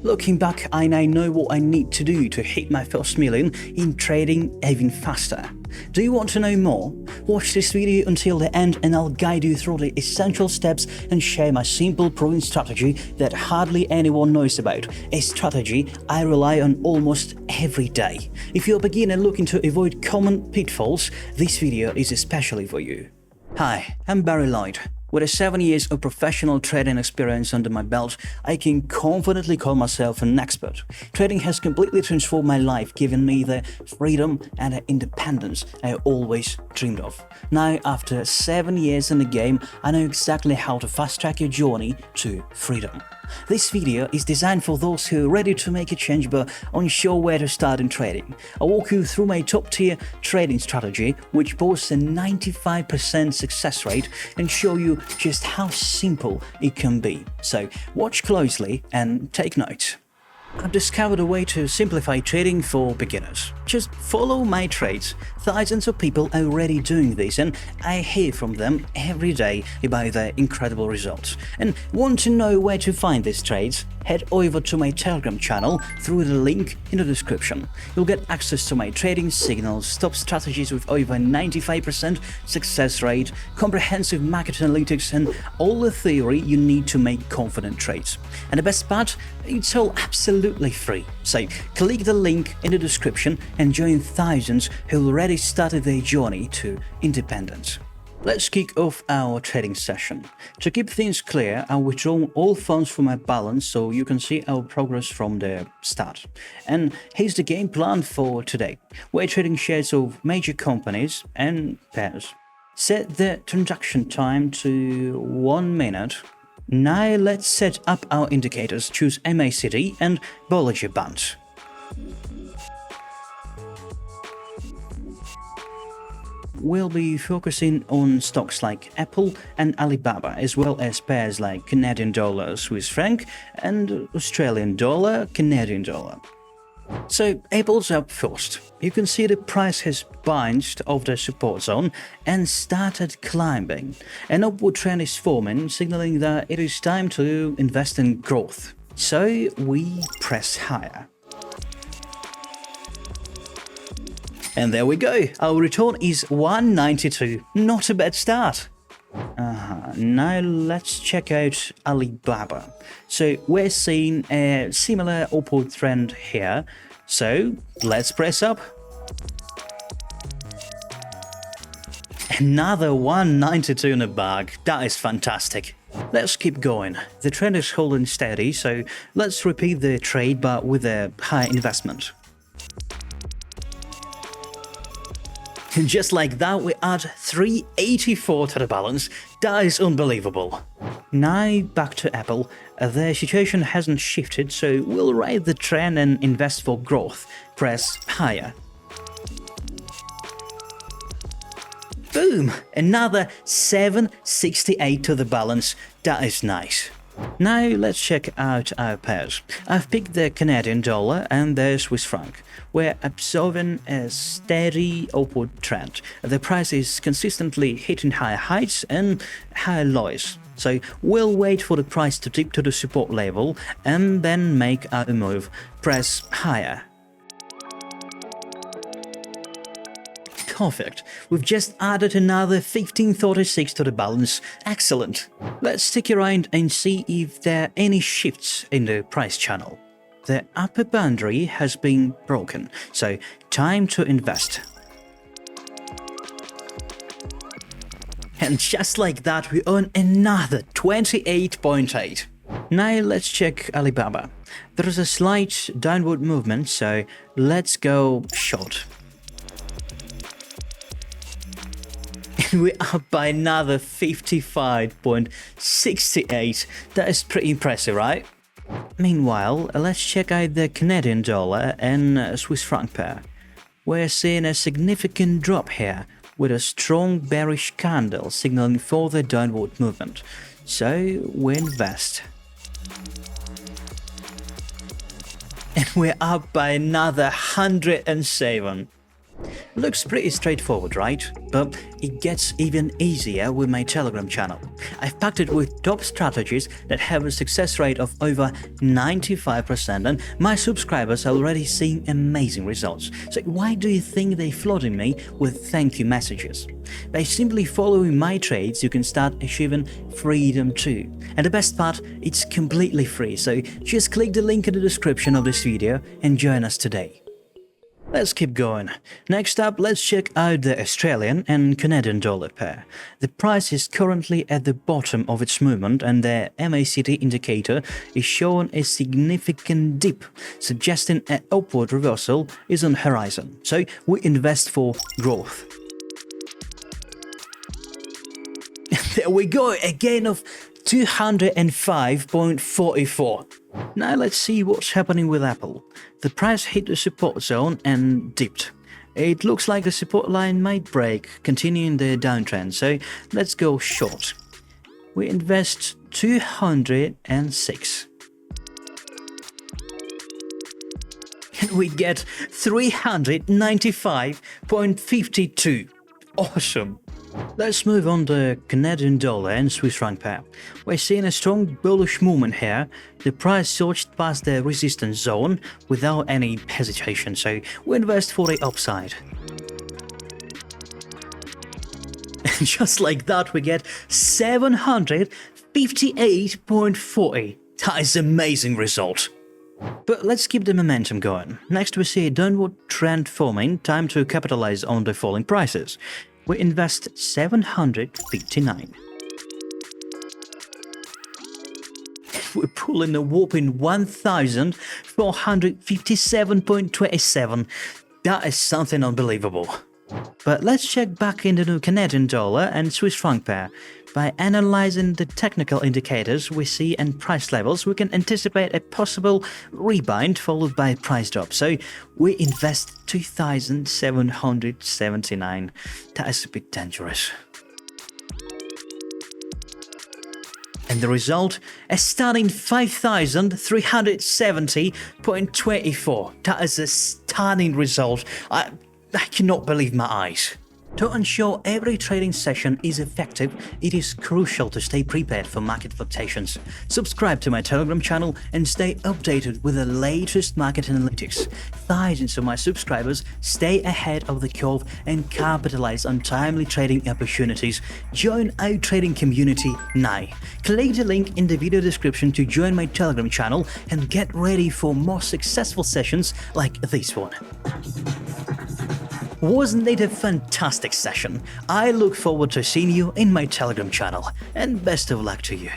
Looking back, I now know what I need to do to hit my first million in trading even faster. Do you want to know more? Watch this video until the end and I'll guide you through the essential steps and share my simple proven strategy that hardly anyone knows about, a strategy I rely on almost every day. If you're a beginner looking to avoid common pitfalls, this video is especially for you. Hi, I'm Barry Lloyd. With 7 years of professional trading experience under my belt, I can confidently call myself an expert. Trading has completely transformed my life, giving me the freedom and the independence I always dreamed of. Now, after 7 years in the game, I know exactly how to fast-track your journey to freedom. This video is designed for those who are ready to make a change but unsure where to start in trading. I'll walk you through my top-tier trading strategy, which boasts a 95% success rate, and show you just how simple it can be. So watch closely and take notes. I've discovered a way to simplify trading for beginners. Just follow my trades. Thousands of people are already doing this, and I hear from them every day about their incredible results. And want to know where to find these trades? Head over to my Telegram channel through the link in the description. You'll get access to my trading signals, top strategies with over 95% success rate, comprehensive market analytics, and all the theory you need to make confident trades. And the best part, it's all absolutely free. So click the link in the description and join thousands who already started their journey to independence. Let's kick off our trading session. To keep things clear, I'll withdraw all funds from my balance so you can see our progress from the start. And here's the game plan for today. We're trading shares of major companies and pairs. Set the transaction time to 1 minute. Now let's set up our indicators. Choose MACD and Bollinger Band. We'll be focusing on stocks like Apple and Alibaba, as well as pairs like Canadian dollar, Swiss franc, and Australian dollar, Canadian dollar. So Apple's up first. You can see the price has bounced off the support zone and started climbing. An upward trend is forming, signaling that it is time to invest in growth. So we press higher. And there we go, our return is 192, not a bad start. Now let's check out Alibaba. So we're seeing a similar upward trend here, so let's press up. Another 192 in the bag, that is fantastic. Let's keep going. The trend is holding steady, so let's repeat the trade but with a high investment. And just like that, we add 384 to the balance. That is unbelievable. Now back to Apple. The situation hasn't shifted, so we'll ride the trend and invest for growth. Press higher. Boom! Another 768 to the balance. That is nice. Now let's check out our pairs. I've picked the Canadian dollar and the Swiss franc. We're observing a steady upward trend. The price is consistently hitting higher heights and higher lows. So we'll wait for the price to dip to the support level and then make our move. Press higher. Perfect. We've just added another 1536 to the balance. Excellent. Let's stick around and see if there are any shifts in the price channel. The upper boundary has been broken, so time to invest. And just like that, we earn another 28.8. Now let's check Alibaba. There is a slight downward movement, so let's go short. We're up by another 55.68. That is pretty impressive, right? Meanwhile, let's check out the Canadian dollar and Swiss franc pair. We're seeing a significant drop here, with a strong bearish candle signaling further downward movement. So we invest. And we're up by another 107. Looks pretty straightforward, right? But it gets even easier with my Telegram channel. I've packed it with top strategies that have a success rate of over 95%, and my subscribers are already seeing amazing results. So why do you think they're flooding me with thank you messages? By simply following my trades, you can start achieving freedom too. And the best part, it's completely free, so just click the link in the description of this video and join us today. Let's keep going. Next up, let's check out the Australian and Canadian dollar pair. The price is currently at the bottom of its movement and the MACD indicator is showing a significant dip, suggesting an upward reversal is on the horizon. So we invest for growth. There we go, a gain of 205.44. Now let's see what's happening with Apple. The price hit the support zone and dipped. It looks like the support line might break, continuing the downtrend, so let's go short. We invest 206. And we get 395.52. Awesome! Let's move on to Canadian dollar and Swiss franc pair. We're seeing a strong bullish movement here. The price surged past the resistance zone without any hesitation, so we invest for the upside. And just like that, we get 758.40. That is an amazing result. But let's keep the momentum going. Next we see a downward trend forming, time to capitalize on the falling prices. We invest 759. We pull in a whopping 1,457.27. That is something unbelievable. But let's check back into the Canadian dollar and Swiss franc pair. By analyzing the technical indicators we see and price levels, we can anticipate a possible rebound followed by a price drop. So we invest 2,779. That is a bit dangerous. And the result, a stunning 5,370.24. That is a stunning result. I cannot believe my eyes. To ensure every trading session is effective, it is crucial to stay prepared for market fluctuations. Subscribe to my Telegram channel and stay updated with the latest market analytics. Thousands of my subscribers stay ahead of the curve and capitalize on timely trading opportunities. Join our trading community now. Click the link in the video description to join my Telegram channel and get ready for more successful sessions like this one. Wasn't it a fantastic session? I look forward to seeing you in my Telegram channel, and best of luck to you.